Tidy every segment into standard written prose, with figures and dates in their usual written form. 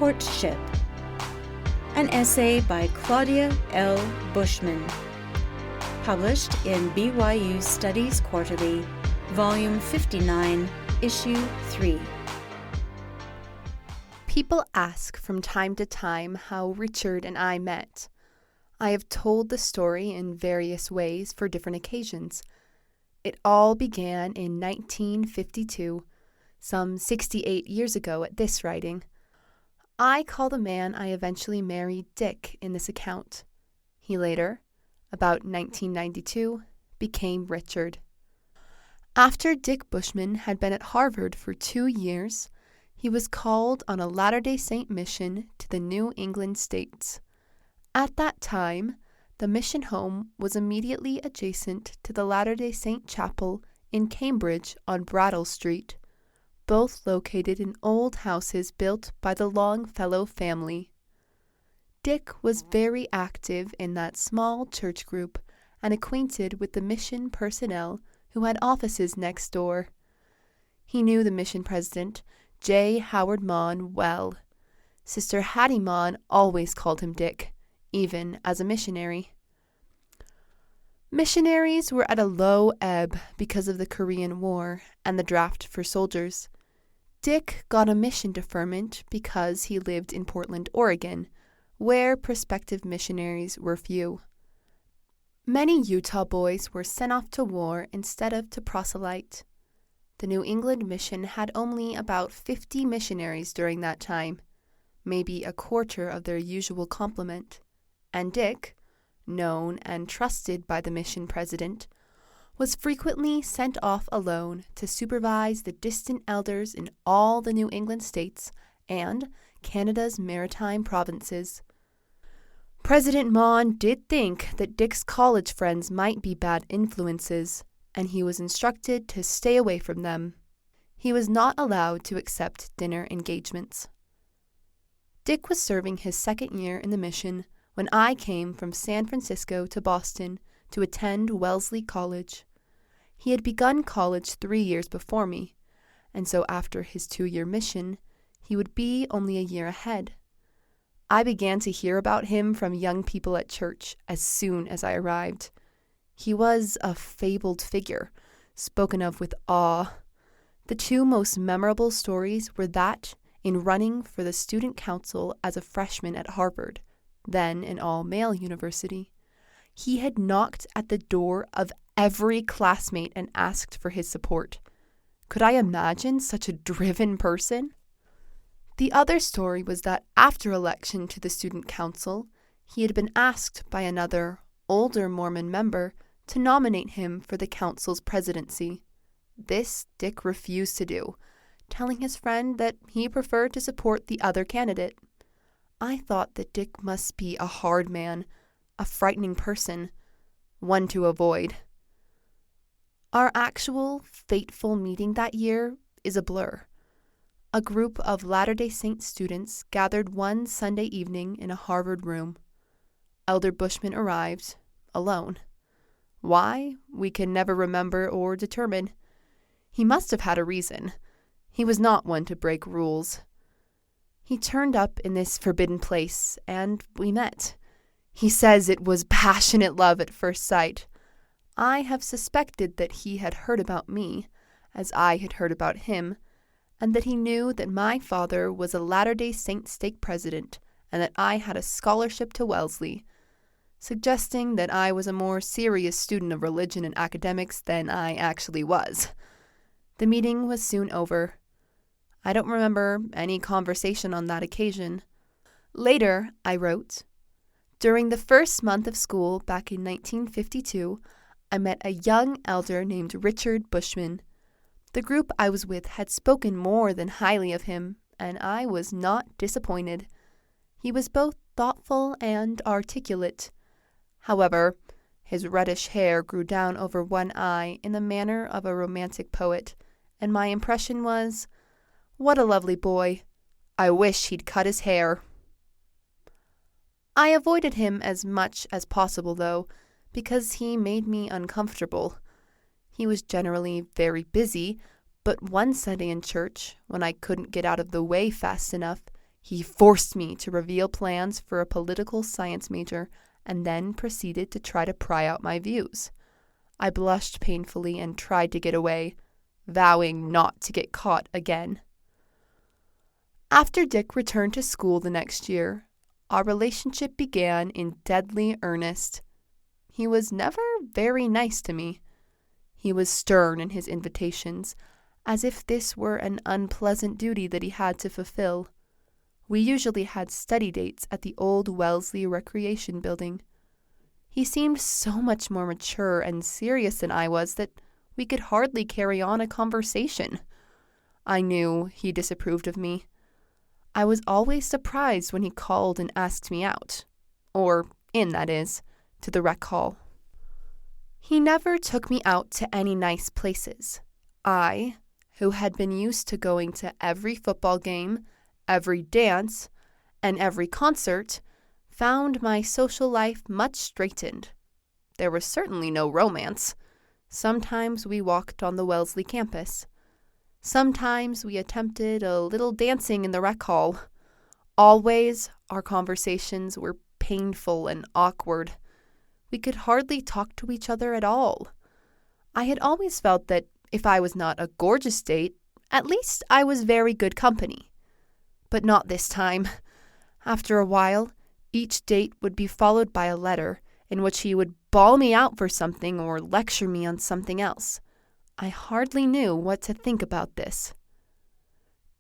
Courtship, an essay by Claudia L. Bushman, published in BYU Studies Quarterly, Volume 59, Issue 3. People ask from time to time how Richard and I met. I have told the story in various ways for different occasions. It all began in 1952, some 68 years ago at this writing. I call the man I eventually married Dick in this account. He later, about 1992, became Richard. After Dick Bushman had been at Harvard for 2 years, he was called on a Latter-day Saint mission to the New England states. At that time, the mission home was immediately adjacent to the Latter-day Saint Chapel in Cambridge on Brattle Street, both located in old houses built by the Longfellow family. Dick was very active in that small church group and acquainted with the mission personnel who had offices next door. He knew the mission president, J. Howard Maughan, well. Sister Hattie Maughan always called him Dick, even as a missionary. Missionaries were at a low ebb because of the Korean War and the draft for soldiers. Dick got a mission deferment because he lived in Portland, Oregon, where prospective missionaries were few. Many Utah boys were sent off to war instead of to proselyte. The New England mission had only about 50 missionaries during that time, maybe a quarter of their usual complement, and Dick, known and trusted by the mission president, was frequently sent off alone to supervise the distant elders in all the New England states and Canada's maritime provinces. President Maughan did think that Dick's college friends might be bad influences, and he was instructed to stay away from them. He was not allowed to accept dinner engagements. Dick was serving his second year in the mission when I came from San Francisco to Boston to attend Wellesley College. He had begun college 3 years before me, and so after his 2-year mission, he would be only a year ahead. I began to hear about him from young people at church as soon as I arrived. He was a fabled figure, spoken of with awe. The 2 most memorable stories were that in running for the student council as a freshman at Harvard, then an all-male university, he had knocked at the door of every classmate and asked for his support. Could I imagine such a driven person? The other story was that after election to the student council, he had been asked by another, older Mormon member to nominate him for the council's presidency. This Dick refused to do, telling his friend that he preferred to support the other candidate. I thought that Dick must be a hard man, a frightening person, one to avoid. Our actual fateful meeting that year is a blur. A group of Latter-day Saint students gathered one Sunday evening in a Harvard room. Elder Bushman arrived, alone. Why, we can never remember or determine. He must have had a reason. He was not one to break rules. He turned up in this forbidden place, and we met. He says it was passionate love at first sight. I have suspected that he had heard about me, as I had heard about him, and that he knew that my father was a Latter-day Saint stake president and that I had a scholarship to Wellesley, suggesting that I was a more serious student of religion and academics than I actually was. The meeting was soon over. I don't remember any conversation on that occasion. Later, I wrote, during the first month of school back in 1952, I met a young elder named Richard Bushman. The group I was with had spoken more than highly of him, and I was not disappointed. He was both thoughtful and articulate. However, his reddish hair grew down over one eye in the manner of a romantic poet, and my impression was, what a lovely boy. I wish he'd cut his hair. I avoided him as much as possible, though, because he made me uncomfortable. He was generally very busy, but one Sunday in church, when I couldn't get out of the way fast enough, He forced me to reveal plans for a political science major and then proceeded to try to pry out my views. I blushed painfully and tried to get away, vowing not to get caught again. After Dick returned to school the next year, our relationship began in deadly earnest. He was never very nice to me. He was stern in his invitations, as if this were an unpleasant duty that he had to fulfill. We usually had study dates at the old Wellesley Recreation Building. He seemed so much more mature and serious than I was that we could hardly carry on a conversation. I knew he disapproved of me. I was always surprised when he called and asked me out, or in, that is, to the rec hall. He never took me out to any nice places. I, who had been used to going to every football game, every dance, and every concert, found my social life much straitened. There was certainly no romance. Sometimes we walked on the Wellesley campus. Sometimes we attempted a little dancing in the rec hall. Always, our conversations were painful and awkward. We could hardly talk to each other at all. I had always felt that if I was not a gorgeous date, at least I was very good company. But not this time. After a while, each date would be followed by a letter in which he would bawl me out for something or lecture me on something else. I hardly knew what to think about this.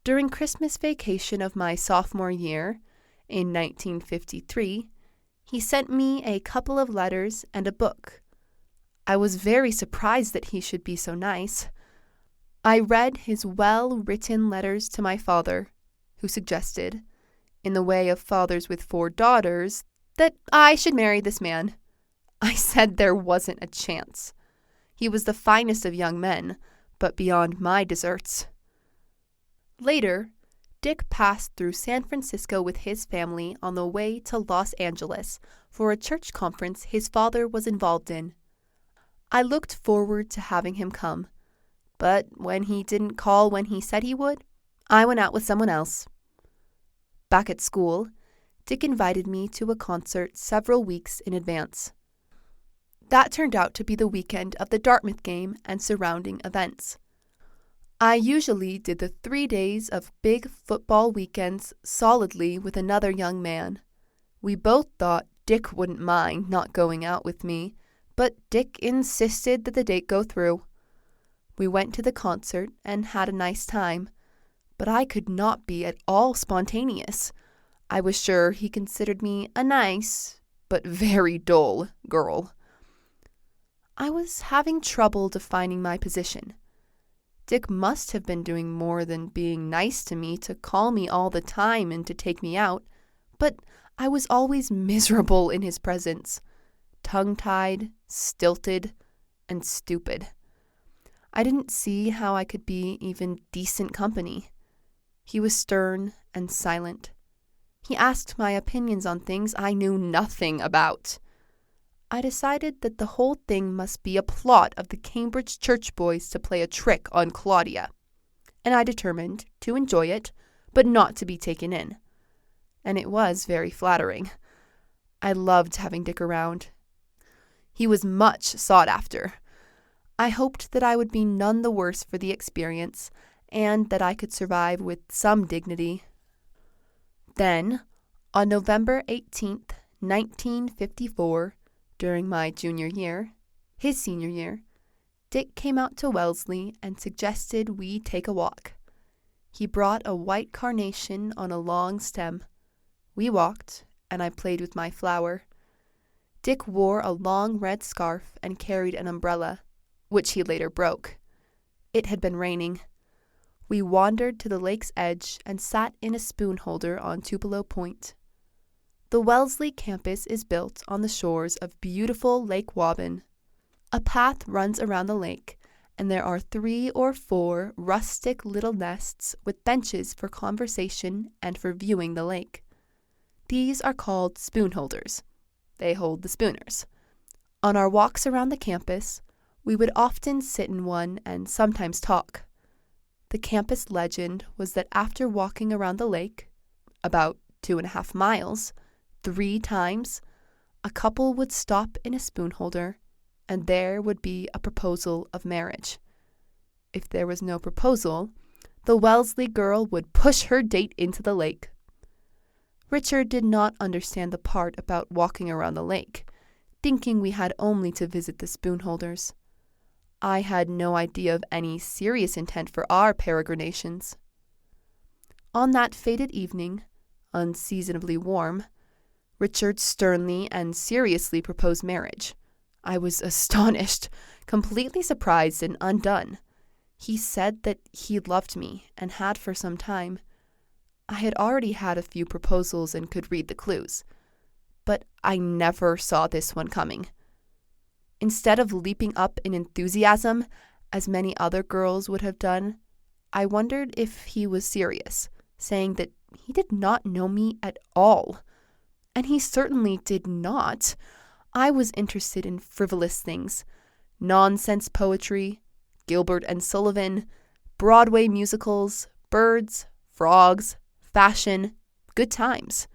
During Christmas vacation of my sophomore year, in 1953, he sent me a couple of letters and a book. I was very surprised that he should be so nice. I read his well-written letters to my father, who suggested, in the way of fathers with 4 daughters, that I should marry this man. I said there wasn't a chance. He was the finest of young men, but beyond my deserts. Later, Dick passed through San Francisco with his family on the way to Los Angeles for a church conference his father was involved in. I looked forward to having him come, but when he didn't call when he said he would, I went out with someone else. Back at school, Dick invited me to a concert several weeks in advance. That turned out to be the weekend of the Dartmouth game and surrounding events. I usually did the 3 days of big football weekends solidly with another young man. We both thought Dick wouldn't mind not going out with me, but Dick insisted that the date go through. We went to the concert and had a nice time, but I could not be at all spontaneous. I was sure he considered me a nice, but very dull girl. I was having trouble defining my position. Dick must have been doing more than being nice to me to call me all the time and to take me out, but I was always miserable in his presence, tongue-tied, stilted, and stupid. I didn't see how I could be even decent company. He was stern and silent. He asked my opinions on things I knew nothing about. I decided that the whole thing must be a plot of the Cambridge church boys to play a trick on Claudia, and I determined to enjoy it, but not to be taken in. And it was very flattering. I loved having Dick around. He was much sought after. I hoped that I would be none the worse for the experience, and that I could survive with some dignity. Then, on November 18th, 1954, during my junior year, his senior year, Dick came out to Wellesley and suggested we take a walk. He brought a white carnation on a long stem. We walked, and I played with my flower. Dick wore a long red scarf and carried an umbrella, which he later broke. It had been raining. We wandered to the lake's edge and sat in a spoon holder on Tupelo Point. The Wellesley campus is built on the shores of beautiful Lake Waban. A path runs around the lake, and there are 3 or 4 rustic little nests with benches for conversation and for viewing the lake. These are called spoon holders. They hold the spooners. On our walks around the campus, we would often sit in one and sometimes talk. The campus legend was that after walking around the lake, about 2.5 miles, 3 times, a couple would stop in a spoon holder, and there would be a proposal of marriage. If there was no proposal, the Wellesley girl would push her date into the lake. Richard did not understand the part about walking around the lake, thinking we had only to visit the spoon holders. I had no idea of any serious intent for our peregrinations. On that fated evening, unseasonably warm, Richard sternly and seriously proposed marriage. I was astonished, completely surprised and undone. He said that he loved me and had for some time. I had already had a few proposals and could read the clues, but I never saw this one coming. Instead of leaping up in enthusiasm, as many other girls would have done, I wondered if he was serious, saying that he did not know me at all. And he certainly did not. I was interested in frivolous things, nonsense poetry, Gilbert and Sullivan, Broadway musicals, birds, frogs, fashion, good times.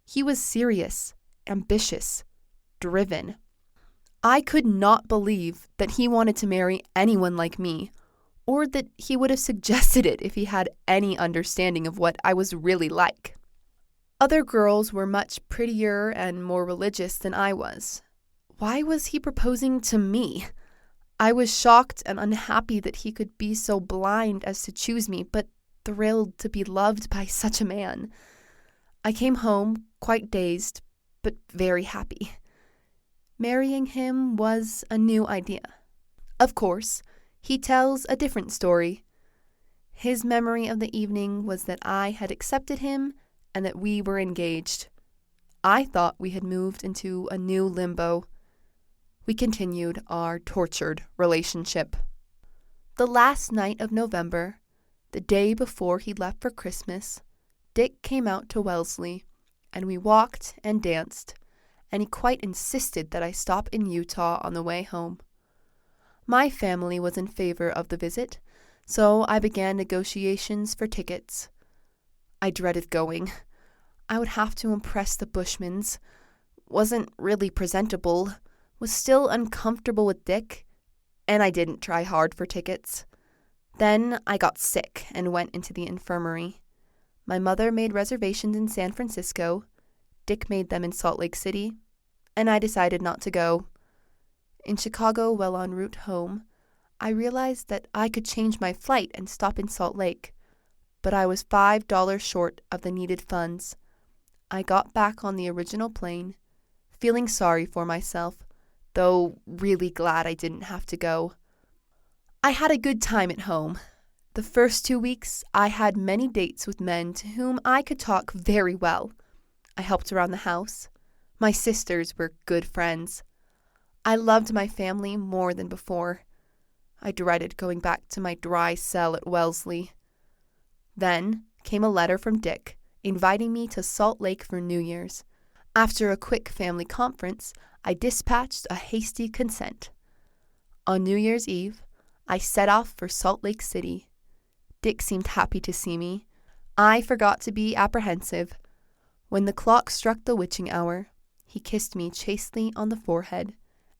He was serious, ambitious, driven. I could not believe that he wanted to marry anyone like me, or that he would have suggested it if he had any understanding of what I was really like. Other girls were much prettier and more religious than I was. Why was he proposing to me? I was shocked and unhappy that he could be so blind as to choose me, but thrilled to be loved by such a man. I came home quite dazed, but very happy. Marrying him was a new idea. Of course, he tells a different story. His memory of the evening was that I had accepted him and that we were engaged. I thought we had moved into a new limbo. We continued our tortured relationship. The last night of November, the day before he left for Christmas, Dick came out to Wellesley, and we walked and danced, and he quite insisted that I stop in Utah on the way home. My family was in favor of the visit, so I began negotiations for tickets. I dreaded going. I would have to impress the Bushmans. Wasn't really presentable, was still uncomfortable with Dick, and I didn't try hard for tickets. Then I got sick and went into the infirmary. My mother made reservations in San Francisco, Dick made them in Salt Lake City, and I decided not to go. In Chicago, while en route home, I realized that I could change my flight and stop in Salt Lake, but I was $5 short of the needed funds. I got back on the original plane, feeling sorry for myself, though really glad I didn't have to go. I had a good time at home. The first 2 weeks, I had many dates with men to whom I could talk very well. I helped around the house. My sisters were good friends. I loved my family more than before. I dreaded going back to my dry cell at Wellesley. Then came a letter from Dick, inviting me to Salt Lake for New Year's. After a quick family conference, I dispatched a hasty consent. On New Year's Eve, I set off for Salt Lake City. Dick seemed happy to see me. I forgot to be apprehensive. When the clock struck the witching hour, he kissed me chastely on the forehead,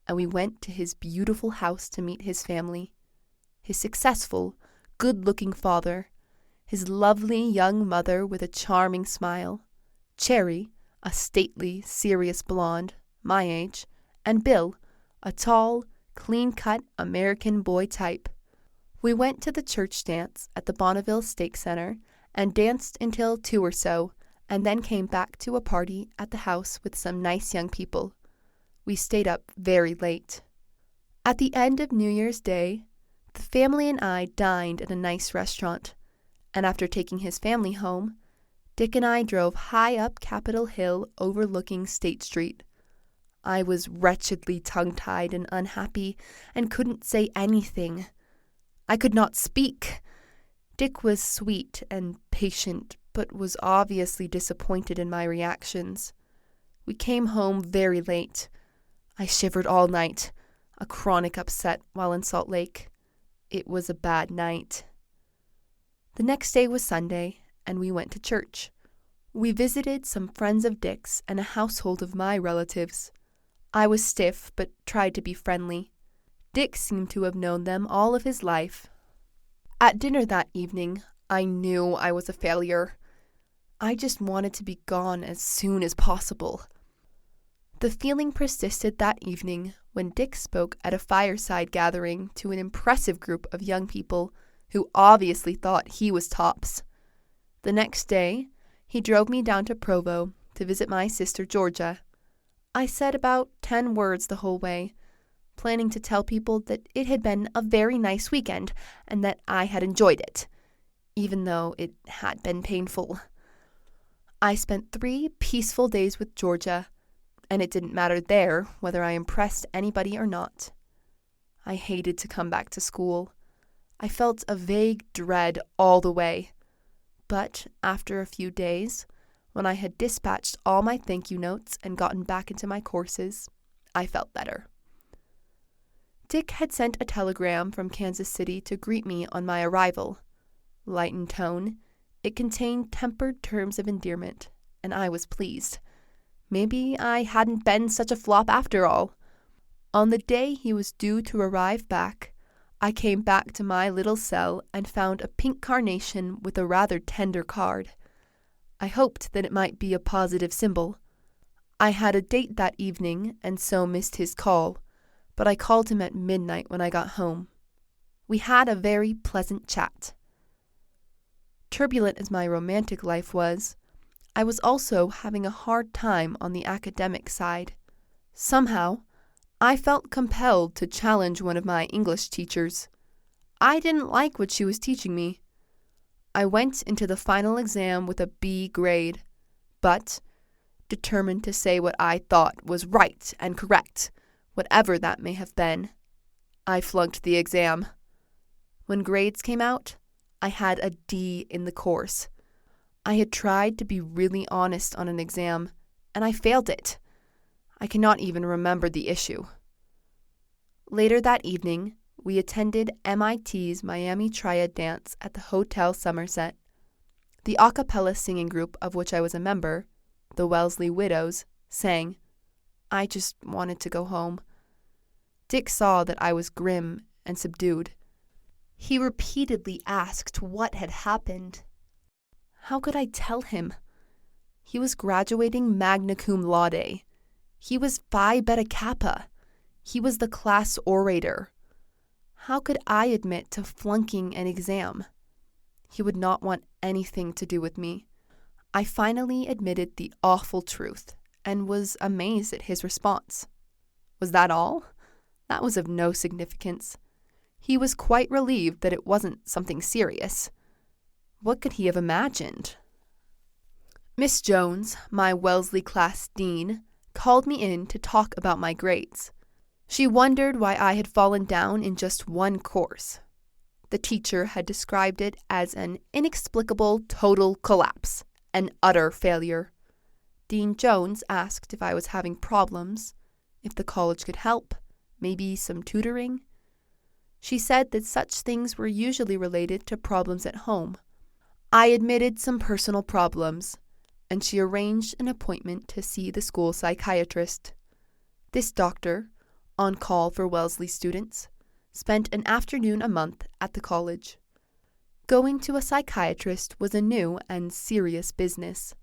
and we went to his beautiful house to meet his family. His successful, good-looking father, his lovely young mother with a charming smile, Cherry, a stately, serious blonde, my age, and Bill, a tall, clean-cut American boy type. We went to the church dance at the Bonneville Stake Center and danced until 2 or so, and then came back to a party at the house with some nice young people. We stayed up very late. At the end of New Year's Day, the family and I dined at a nice restaurant, and after taking his family home, Dick and I drove high up Capitol Hill overlooking State Street. I was wretchedly tongue-tied and unhappy and couldn't say anything. I could not speak. Dick was sweet and patient, but was obviously disappointed in my reactions. We came home very late. I shivered all night, a chronic upset while in Salt Lake. It was a bad night. The next day was Sunday, and we went to church. We visited some friends of Dick's and a household of my relatives. I was stiff, but tried to be friendly. Dick seemed to have known them all of his life. At dinner that evening, I knew I was a failure. I just wanted to be gone as soon as possible. The feeling persisted that evening when Dick spoke at a fireside gathering to an impressive group of young people who obviously thought he was tops. The next day, he drove me down to Provo to visit my sister Georgia. I said about 10 words the whole way, planning to tell people that it had been a very nice weekend and that I had enjoyed it, even though it had been painful. I spent 3 peaceful days with Georgia, and it didn't matter there whether I impressed anybody or not. I hated to come back to school. I felt a vague dread all the way. But after a few days, when I had dispatched all my thank you notes and gotten back into my courses, I felt better. Dick had sent a telegram from Kansas City to greet me on my arrival. Light in tone, it contained tempered terms of endearment, and I was pleased. Maybe I hadn't been such a flop after all. On the day he was due to arrive back, I came back to my little cell and found a pink carnation with a rather tender card. I hoped that it might be a positive symbol. I had a date that evening and so missed his call, but I called him at midnight when I got home. We had a very pleasant chat. Turbulent as my romantic life was, I was also having a hard time on the academic side. Somehow, I felt compelled to challenge one of my English teachers. I didn't like what she was teaching me. I went into the final exam with a B grade, but determined to say what I thought was right and correct, whatever that may have been. I flunked the exam. When grades came out, I had a D in the course. I had tried to be really honest on an exam, and I failed it. I cannot even remember the issue. Later that evening, we attended MIT's Miami Triad dance at the Hotel Somerset. The a cappella singing group of which I was a member, the Wellesley Widows, sang. I just wanted to go home. Dick saw that I was grim and subdued. He repeatedly asked what had happened. How could I tell him? He was graduating magna cum laude. He was Phi Beta Kappa. He was the class orator. How could I admit to flunking an exam? He would not want anything to do with me. I finally admitted the awful truth and was amazed at his response. Was that all? That was of no significance. He was quite relieved that it wasn't something serious. What could he have imagined? Miss Jones, my Wellesley class dean, called me in to talk about my grades. She wondered why I had fallen down in just one course. The teacher had described it as an inexplicable total collapse, an utter failure. Dean Jones asked if I was having problems, if the college could help, maybe some tutoring. She said that such things were usually related to problems at home. I admitted some personal problems, and she arranged an appointment to see the school psychiatrist. This doctor, on call for Wellesley students, spent an afternoon a month at the college. Going to a psychiatrist was a new and serious business.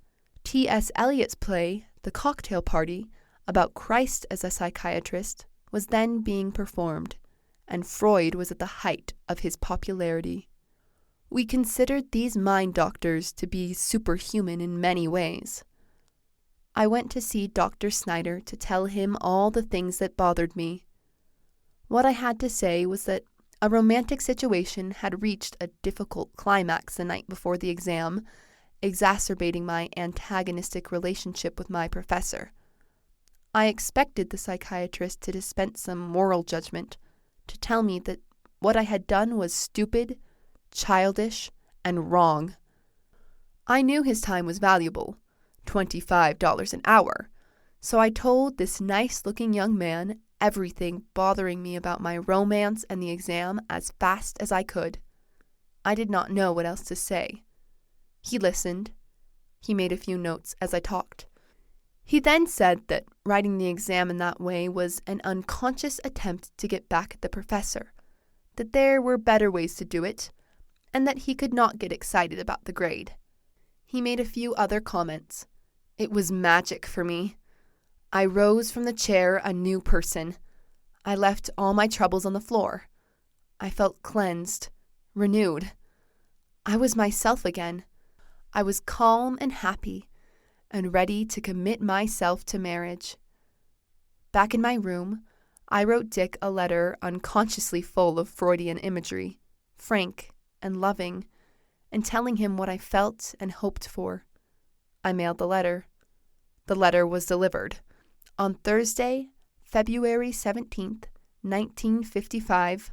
T.S. Eliot's play, The Cocktail Party, about Christ as a psychiatrist, was then being performed, and Freud was at the height of his popularity. We considered these mind doctors to be superhuman in many ways. I went to see Dr. Snyder to tell him all the things that bothered me. What I had to say was that a romantic situation had reached a difficult climax the night before the exam, exacerbating my antagonistic relationship with my professor. I expected the psychiatrist to dispense some moral judgment, to tell me that what I had done was stupid, childish, and wrong. I knew his time was valuable, $25 an hour, so I told this nice-looking young man everything bothering me about my romance and the exam as fast as I could. I did not know what else to say. He listened, He made a few notes as I talked. He then said that writing the exam in that way was an unconscious attempt to get back at the professor, that there were better ways to do it, and that he could not get excited about the grade. He made a few other comments. It was magic for me. I rose from the chair a new person. I left all my troubles on the floor. I felt cleansed, renewed. I was myself again. I was calm and happy, and ready to commit myself to marriage. Back in my room, I wrote Dick a letter unconsciously full of Freudian imagery, frank and loving, and telling him what I felt and hoped for. I mailed the letter. The letter was delivered. On Thursday, February 17th, 1955,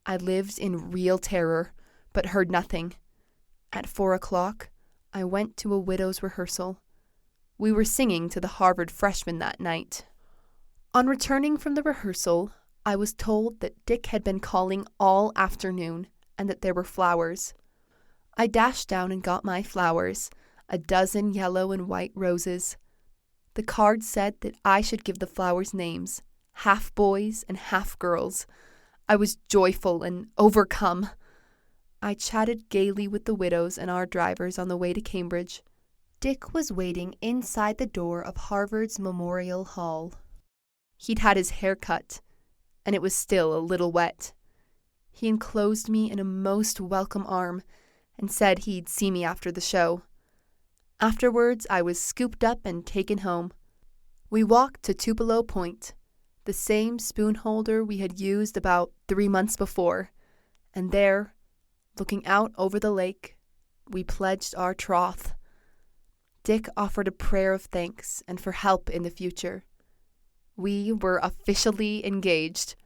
I lived in real terror, but heard nothing. At 4 o'clock, I went to a widow's rehearsal. We were singing to the Harvard freshmen that night. On returning from the rehearsal, I was told that Dick had been calling all afternoon and that there were flowers. I dashed down and got my flowers, a dozen yellow and white roses. The card said that I should give the flowers names, half boys and half girls. I was joyful and overcome. I chatted gaily with the widows and our drivers on the way to Cambridge. Dick was waiting inside the door of Harvard's Memorial Hall. He'd had his hair cut, and it was still a little wet. He enclosed me in a most welcome arm and said he'd see me after the show. Afterwards, I was scooped up and taken home. We walked to Tupelo Point, the same spoon holder we had used about 3 months before, and there, looking out over the lake, we pledged our troth. Dick offered a prayer of thanks and for help in the future. We were officially engaged.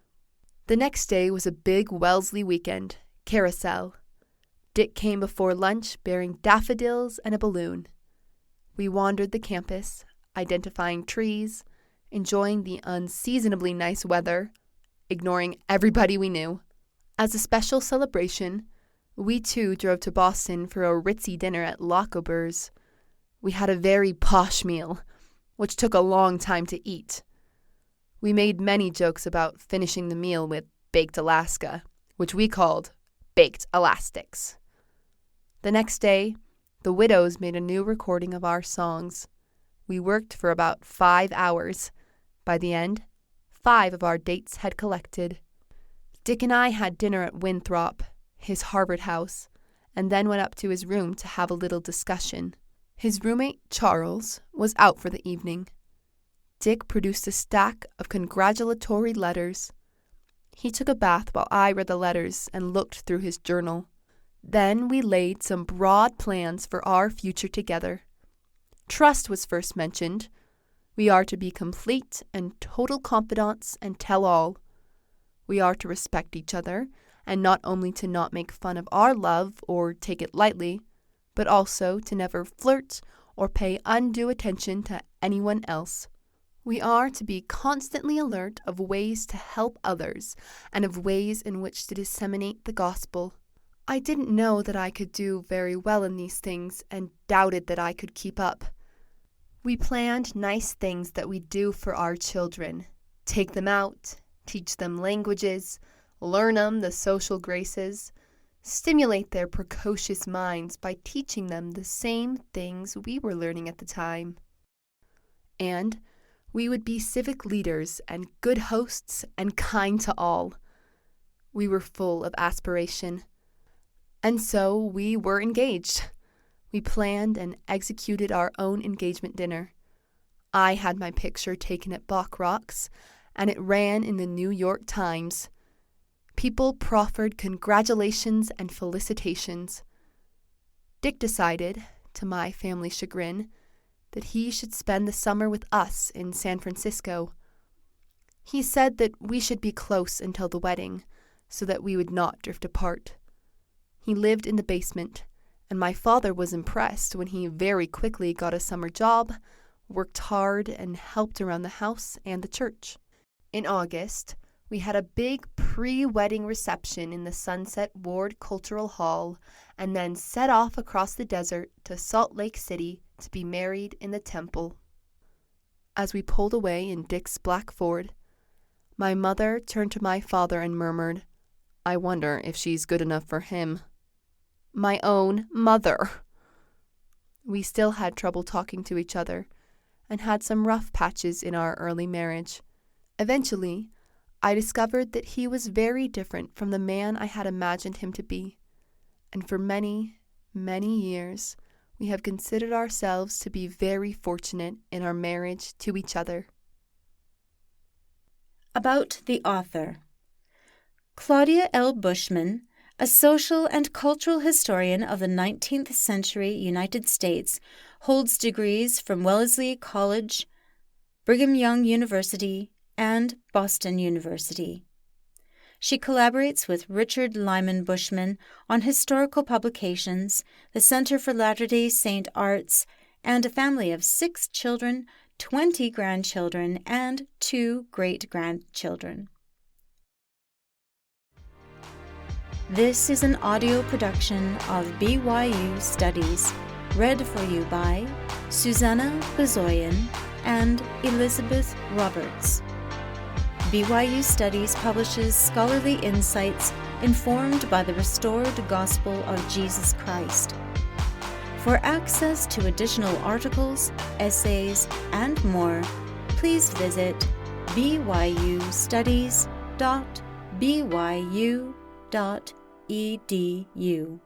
The next day was a big Wellesley weekend, carousel. Dick came before lunch bearing daffodils and a balloon. We wandered the campus, identifying trees, enjoying the unseasonably nice weather, ignoring everybody we knew. As a special celebration, we too drove to Boston for a ritzy dinner at Lochaber's. We had a very posh meal, which took a long time to eat. We made many jokes about finishing the meal with baked Alaska, which we called baked elastics. The next day, the widows made a new recording of our songs. We worked for about 5 hours. By the end, 5 of our dates had collected. Dick and I had dinner at Winthrop, his Harvard house, and then went up to his room to have a little discussion. His roommate, Charles, was out for the evening. Dick produced a stack of congratulatory letters. He took a bath while I read the letters and looked through his journal. Then we laid some broad plans for our future together. Trust was first mentioned. We are to be complete and total confidants and tell all. We are to respect each other, and not only to not make fun of our love or take it lightly, but also to never flirt or pay undue attention to anyone else. We are to be constantly alert of ways to help others and of ways in which to disseminate the gospel. I didn't know that I could do very well in these things and doubted that I could keep up. We planned nice things that we do for our children. Take them out, teach them languages, learn them the social graces, stimulate their precocious minds by teaching them the same things we were learning at the time. And we would be civic leaders and good hosts and kind to all. We were full of aspiration. And so we were engaged. We planned and executed our own engagement dinner. I had my picture taken at Bach Rocks, and it ran in the New York Times. People proffered congratulations and felicitations. Dick decided, to my family's chagrin, that he should spend the summer with us in San Francisco. He said that we should be close until the wedding, so that we would not drift apart. He lived in the basement, and my father was impressed when he very quickly got a summer job, worked hard, and helped around the house and the church. In August, We had a big pre-wedding reception in the Sunset Ward Cultural Hall and then set off across the desert to Salt Lake City to be married in the temple. As we pulled away in Dick's black Ford, my mother turned to my father and murmured, "I wonder if she's good enough for him." My own mother! We still had trouble talking to each other and had some rough patches in our early marriage. Eventually, I discovered that he was very different from the man I had imagined him to be, and for many, many years, we have considered ourselves to be very fortunate in our marriage to each other. About the author. Claudia L. Bushman, a social and cultural historian of the 19th century United States, holds degrees from Wellesley College, Brigham Young University, and Boston University. She collaborates with Richard Lyman Bushman on historical publications, the Center for Latter-day Saint Arts, and a family of 6 children, 20 grandchildren, and 2 great-grandchildren. This is an audio production of BYU Studies, read for you by Susanna Bezoyan and Elizabeth Roberts. BYU Studies publishes scholarly insights informed by the restored gospel of Jesus Christ. For access to additional articles, essays, and more, please visit byustudies.byu.edu.